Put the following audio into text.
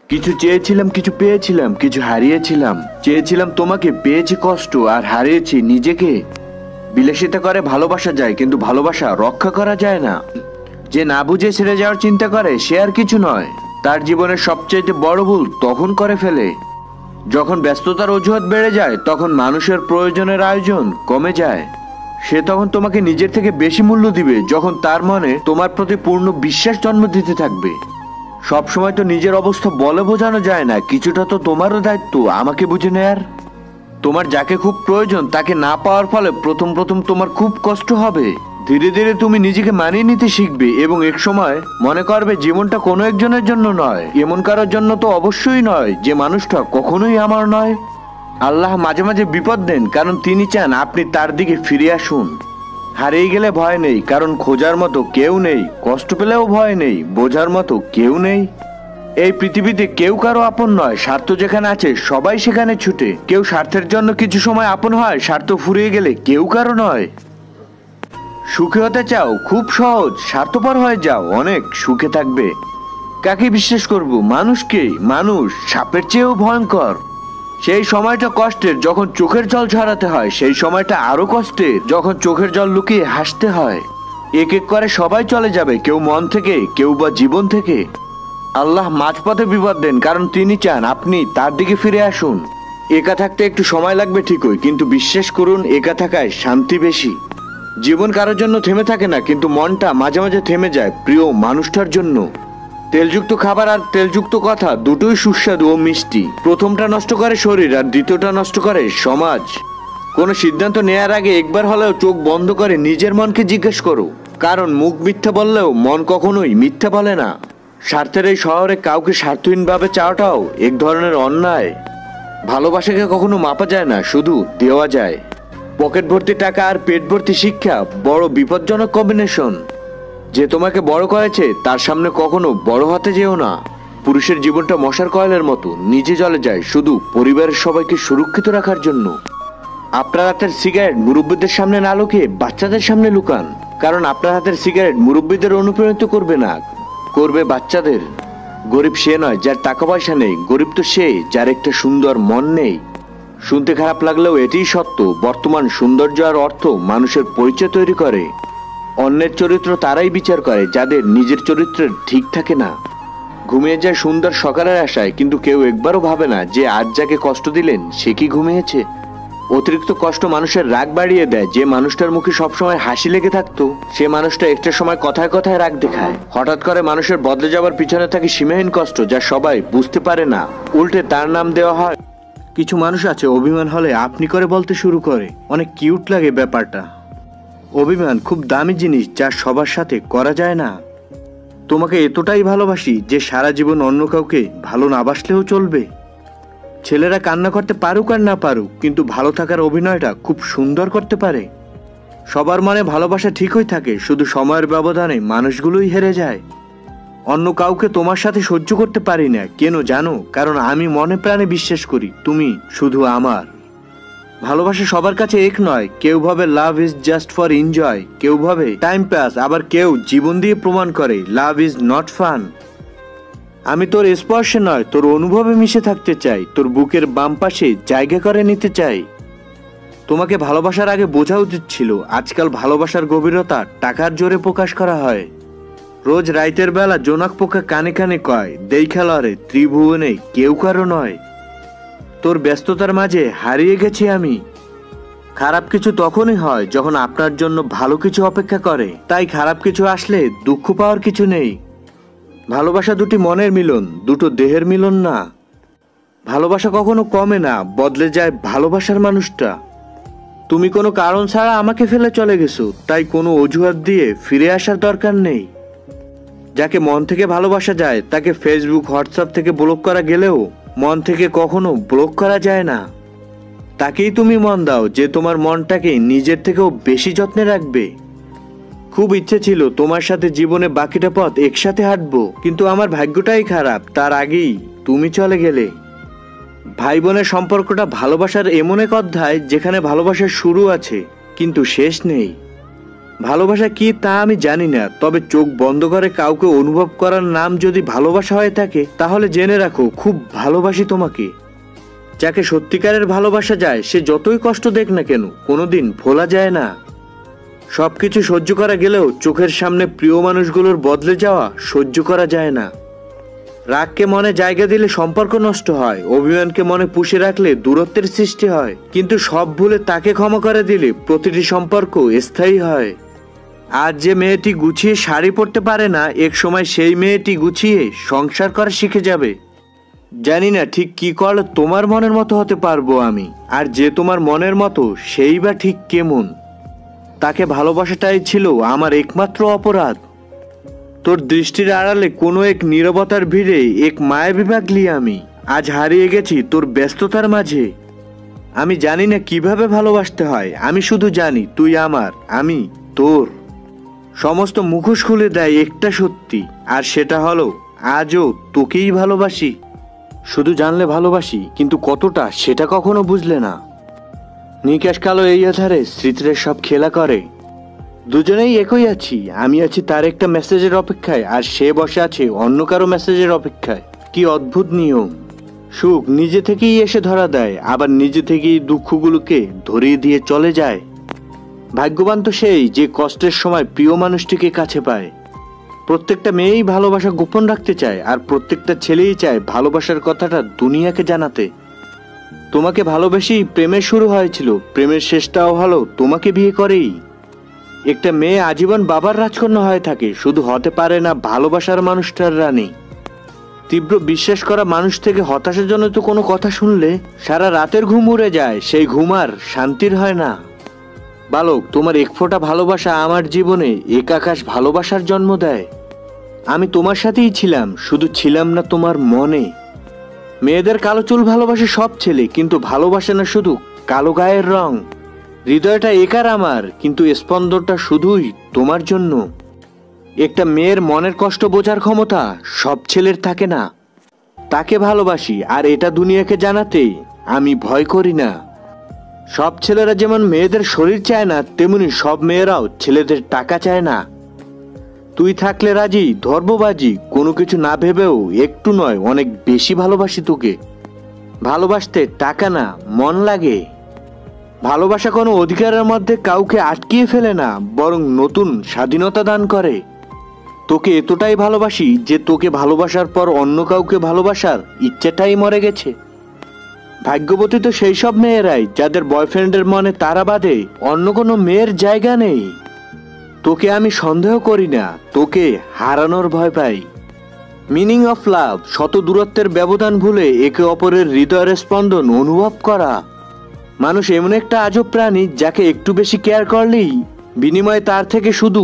কিছু চেয়েছিলাম, কিছু পেয়েছিলাম, কিছু হারিয়েছিলাম। চেয়েছিলাম তোমাকে, পেয়েছি কষ্ট, আর হারিয়েছি নিজেকে। বিলাসিতা করে ভালোবাসা যায়, কিন্তু ভালোবাসা রক্ষা করা যায় না। যে না বুঝে ছেড়ে যাওয়ার চিন্তা করে সে আর কিছু নয়। তার জীবনের সবচেয়ে বড় ভুল তখন করে ফেলে যখন ব্যস্ততার অজুহাত বেড়ে যায়, তখন মানুষের প্রয়োজনের আয়োজন কমে যায়। সে তখন তোমাকে নিজের থেকে বেশি মূল্য দিবে যখন তার মনে তোমার প্রতি পূর্ণ বিশ্বাস জন্ম দিতে থাকবে। সবসময় তো নিজের অবস্থা বলে বোঝানো যায় না, কিছুটা তো তোমারও দায়িত্ব আমাকে বুঝে নেয়ার। তোমার যাকে খুব প্রয়োজন তাকে না পাওয়ার ফলে প্রথম প্রথম তোমার খুব কষ্ট হবে। ধীরে ধীরে তুমি নিজেকে মানিয়ে নিতে শিখবে এবং এক সময় মনে করবে জীবনটা কোনো একজনের জন্য নয়, এমন কারোর জন্য তো অবশ্যই নয় যে মানুষটা কখনোই আমার নয়। আল্লাহ মাঝে মাঝে বিপদ দেন, কারণ তিনি চান আপনি তার দিকে ফিরে আসুন। হারিয়ে গেলে ভয় নেই, কারণ খোঁজার মতো কেউ নেই। কষ্ট পেলেও ভয় নেই, বোঝার মতো কেউ নেই। এই পৃথিবীতে কেউ কারো আপন নয়। স্বার্থ যেখানে আছে সবাই সেখানে ছুটে। কেউ স্বার্থের জন্য কিছু সময় আপন হয়, স্বার্থ ফুরিয়ে গেলে কেউ কারো নয়। সুখী হতে চাও? খুব সহজ, স্বার্থপর হয়ে যাও, অনেক সুখে থাকবে। কাকে বিশ্বাস করব? মানুষকে। মানুষ সাপের চেয়েও ভয়ঙ্কর। সেই সময়টা কষ্টের যখন চোখের জল ঝরাতে হয়, সেই সময়টা আরো কষ্টের যখন চোখের জল লুকিয়ে হাসতে হয়। এক এক করে সবাই চলে যাবে, কেউ মন থেকে, কেউ বা জীবন থেকে। আল্লাহ মাঝপথে বিপদ দেন, কারণ তিনি চান আপনি তার দিকে ফিরে আসুন। একা থাকতে একটু সময় লাগবে ঠিকই, কিন্তু বিশ্বাস করুন একা থাকায় শান্তি বেশি। জীবন কারোর জন্য থেমে থাকে না, কিন্তু মনটা মাঝে মাঝে থেমে যায় প্রিয় মানুষটার জন্য। তেলযুক্ত খাবার আর তেলযুক্ত কথা দুটোই সুস্বাদু ও মিষ্টি। প্রথমটা নষ্ট করে শরীর, আর দ্বিতীয়টা নষ্ট করে সমাজ। কোনো সিদ্ধান্ত নেয়ার আগে একবার হলেও চোখ বন্ধ করে নিজের মনকে জিজ্ঞেস করো, কারণ মুখ মিথ্যা বললেও মন কখনোই মিথ্যা বলে না। স্বার্থের এই শহরে কাউকে স্বার্থহীনভাবে চাওয়াটাও এক ধরনের অন্যায়। ভালোবাসাকে কখনো মাপা যায় না, শুধু দেওয়া যায়। পকেট ভর্তি টাকা আর পেট ভর্তি শিক্ষা বড় বিপজ্জনক কম্বিনেশন। যে তোমাকে বড় করেছে তার সামনে কখনো বড় হতে যেও না। পুরুষের জীবনটা মশার কয়েলের মতো, নিজে জ্বলে যায় শুধু পরিবারের সবাইকে সুরক্ষিত রাখার জন্য। আপনার হাতের সিগারেট মুরব্বীদের সামনে না লুকিয়ে বাচ্চাদের সামনে লুকান, কারণ আপনার হাতের সিগারেট মুরব্বীদের অনুপ্রাণিত করবে না, করবে বাচ্চাদের। গরিব সে নয় যার টাকা পয়সা নেই, গরিব তো সে যার একটা সুন্দর মন নেই। শুনতে খারাপ লাগলেও এটিই সত্য। বর্তমান সৌন্দর্য আর অর্থ মানুষের পরিচয় তৈরি করে। অন্যের চরিত্র তারাই বিচার করে যাদের নিজের চরিত্রের ঠিক থাকে না। ঘুমিয়ে যায় সুন্দর সকালের আশায়, কিন্তু কেউ একবারও ভাবে না যে আজ যাকে কষ্ট দিলেন সে কি ঘুমিয়েছে। অতিরিক্ত কষ্ট মানুষের রাগ বাড়িয়ে দেয়। যে মানুষটার মুখে সবসময় হাসি লেগে থাকতো, সে মানুষটা একটা সময় কথায় কথায় রাগ দেখায়। হঠাৎ করে মানুষের বদলে যাওয়ার পিছনে থাকে সীমাহীন কষ্ট, যা সবাই বুঝতে পারে না, উল্টে তার নাম দেওয়া হয়। কিছু মানুষ আছে অভিমান হলে আপনি করে বলতে শুরু করে। অনেক কিউট লাগে ব্যাপারটা। অভিমান খুব দামি জিনিস, যা সবার সাথে করা যায় না। তোমাকে এতটাই ভালোবাসি যে সারা জীবন অন্য কাউকে ভালো না বাসলেও চলবে। ছেলেরা কান্না করতে পারুক আর না পারুক, কিন্তু ভালো থাকার অভিনয়টা খুব সুন্দর করতে পারে। সবার মনে ভালোবাসা ঠিকই থাকে, শুধু সময়ের ব্যবধানে মানুষগুলোই হেরে যায়। অন্য কাউকে তোমার সাথে সহ্য করতে পারি না, কেন জানো? কারণ আমি মনে প্রাণে বিশ্বাস করি তুমি শুধু আমার। ভালোবাসা সবার কাছে এক নয়। কেউ ভাবে love is just for enjoy, কেউ ভাবে টাইম পাস, আবার কেউ জীবন দিয়ে প্রমাণ করে লাভ ইজ নট ফান। আমি তোর স্পর্শে নয়, তোর অনুভবে মিশে থাকতে চাই, তোর বুকের বাম পাশে জায়গা করে নিতে চাই। তোমাকে ভালোবাসার আগে বোঝা উচিত ছিল আজকাল ভালোবাসার গভীরতা টাকার জোরে প্রকাশ করা হয়। রোজ রাইতের বেলা জোনাক পোকা কানে কানে কয়, দেখা লরে ত্রিভুবনে কেউ কারো নয়। তোর ব্যস্ততার মাঝে হারিয়ে গেছি আমি। খারাপ কিছু তখনই হয় যখন আপনার জন্য ভালো কিছু অপেক্ষা করে, তাই খারাপ কিছু আসলে দুঃখ পাওয়ার কিছু নেই। ভালোবাসা দুটি মনের মিলন, দুটো দেহের মিলন না। ভালোবাসা কখনো কমে না, বদলে যায় ভালোবাসার মানুষটা। তুমি কোনো কারণ ছাড়া আমাকে ফেলে চলে গেছো, তাই কোনো অজুহাত দিয়ে ফিরে আসার দরকার নেই। যাকে মন থেকে ভালোবাসা যায় তাকে ফেসবুক হোয়াটসঅ্যাপ থেকে ব্লক করা গেলেও মন থেকে কখনো ব্লক করা যায় না। তাকেই তুমি মন দাও যে তোমার মনটাকে নিজের থেকেও বেশি যত্নে রাখবে। খুব ইচ্ছে ছিল তোমার সাথে জীবনে বাকিটা পথ একসাথে হাঁটবো, কিন্তু আমার ভাগ্যটাই খারাপ, তার আগেই তুমি চলে গেলে। ভাই বোনের সম্পর্কটা ভালোবাসার এমন এক অধ্যায় যেখানে ভালোবাসার শুরু আছে কিন্তু শেষ নেই। ভালোবাসা কি তা আমি জানি না, তবে চোখ বন্ধ করে কাউকে অনুভব করার নাম যদি ভালোবাসা হয়ে থাকে তাহলে জেনে রাখো খুব ভালোবাসি তোমাকে। যাকে সত্যিকারের ভালোবাসা যায় সে যতই কষ্ট দেখ না কেন কোনোদিন ভোলা যায় না। সবকিছু সহ্য করা গেলেও চোখের সামনে প্রিয় মানুষগুলোর বদলে যাওয়া সহ্য করা যায় না। রাগকে মনে জায়গা দিলে সম্পর্ক নষ্ট হয়, অভিমানকে মনে পুষে রাখলে দূরত্বের সৃষ্টি হয়, কিন্তু সব ভুলে তাকে ক্ষমা করে দিলে প্রতিটি সম্পর্ক স্থায়ী হয়। আজ যে মেয়েটি গুছিয়ে শাড়ি পরতে পারে না, এক সময় সেই মেয়েটি গুছিয়ে সংসার করা শিখে যাবে। জানি না ঠিক কি করলে তোমার মনের মতো হতে পারবো আমি, আর যে তোমার মনের মতো সেই বা ঠিক কেমন। তাকে ভালোবাসাটাই ছিল আমার একমাত্র অপরাধ। তোর দৃষ্টির আড়ালে কোনো এক নীরবতার ভিড়ে এক মায়াবী পাগলি আমি আজ হারিয়ে গেছি তোর ব্যস্ততার মাঝে। আমি জানি না কিভাবে ভালোবাসতে হয়, আমি শুধু জানি তুই আমার, আমি তোর। সমস্ত মুখোশ খুলে দেয় একটা সত্যি, আর সেটা হলো আজও তোকেই ভালোবাসি। শুধু জানলে ভালোবাসি, কিন্তু কতটা সেটা কখনো বুঝলে না। নিকাশ কালো এই আধারে স্মৃতির সব খেলা করে। দুজনেই একই আছি, আমি আছি তার একটা মেসেজের অপেক্ষায়, আর সে বসে আছে অন্য কারো মেসেজের অপেক্ষায়। কি অদ্ভুত নিয়ম! সুখ নিজে থেকেই এসে ধরা দেয়, আবার নিজে থেকেই দুঃখগুলোকে ধরিয়ে দিয়ে চলে যায়। ভাগ্যবান তো সেই যে কষ্টের সময় প্রিয় মানুষটিকে কাছে পায়। প্রত্যেকটা মেয়েই ভালোবাসা গোপন রাখতে চায়, আর প্রত্যেকটা ছেলেই চায় ভালোবাসার কথাটা দুনিয়াকে জানাতে। তোমাকে ভালোবেসেই প্রেমের শুরু হয়েছিল, প্রেমের শেষটাও হলো তোমাকে বিয়ে করেই। একটা মেয়ে আজীবন বাবার রাজকন্যা হয়ে থাকে, শুধু হতে পারে না ভালোবাসার মানুষটার রানী। তীব্র বিশ্বাস করা মানুষ থেকে হতাশাজনিত কোনো কথা শুনলে সারা রাতের ঘুম উড়ে যায়, সেই ঘুম আর শান্তির হয় না। বালক, তোমার এক ফোঁটা ভালোবাসা আমার জীবনে এক আকাশ ভালোবাসার জন্ম দেয়। আমি তোমার সাথেই ছিলাম, শুধু ছিলাম না তোমার মনে। মেয়েদের কালো চুল ভালোবাসে সব ছেলে, কিন্তু ভালোবাসে না শুধু কালো গায়ের রং। হৃদয়টা একার আমার, কিন্তু স্পন্দনটা শুধুই তোমার জন্য। একটা মেয়ের মনের কষ্ট বোঝার ক্ষমতা সব ছেলের থাকে না। তাকে ভালোবাসি, আর এটা দুনিয়াকে জানাতে আমি ভয় করি না। সব ছেলেরা যেমন মেয়েদের শরীর চায় না, তেমনি সব মেয়েরাও ছেলেদের টাকা চায় না। তুই থাকলে রাজি, ধর্মবাজি, কোনো কিছু না ভেবেও একটু নয় অনেক বেশি ভালোবাসি তোকে। ভালোবাসতে টাকা না, মন লাগে। ভালোবাসা কোনো অধিকারের মধ্যে কাউকে আটকিয়ে ফেলে না, বরং নতুন স্বাধীনতা দান করে। তোকে এতটাই ভালোবাসি যে তোকে ভালোবাসার পর অন্য কাউকে ভালোবাসার ইচ্ছেটাই মরে গেছে। ভাগ্যবতী তো সেই সব মেয়েরাই যাদের বয়ফ্রেন্ডের মনে তারা বাঁধে, অন্য কোনো মেয়ের জায়গা নেই। তোকে আমি সন্দেহ করি না, তোকে হারানোর ভয় পাই। মিনিং অফ লাভ, শত দূরত্বের ব্যবধান ভুলে একে অপরের হৃদয়ের স্পন্দন অনুভব করা। মানুষ এমন একটা আজব প্রাণী যাকে একটু বেশি কেয়ার করলেই বিনিময়ে তার থেকে শুধু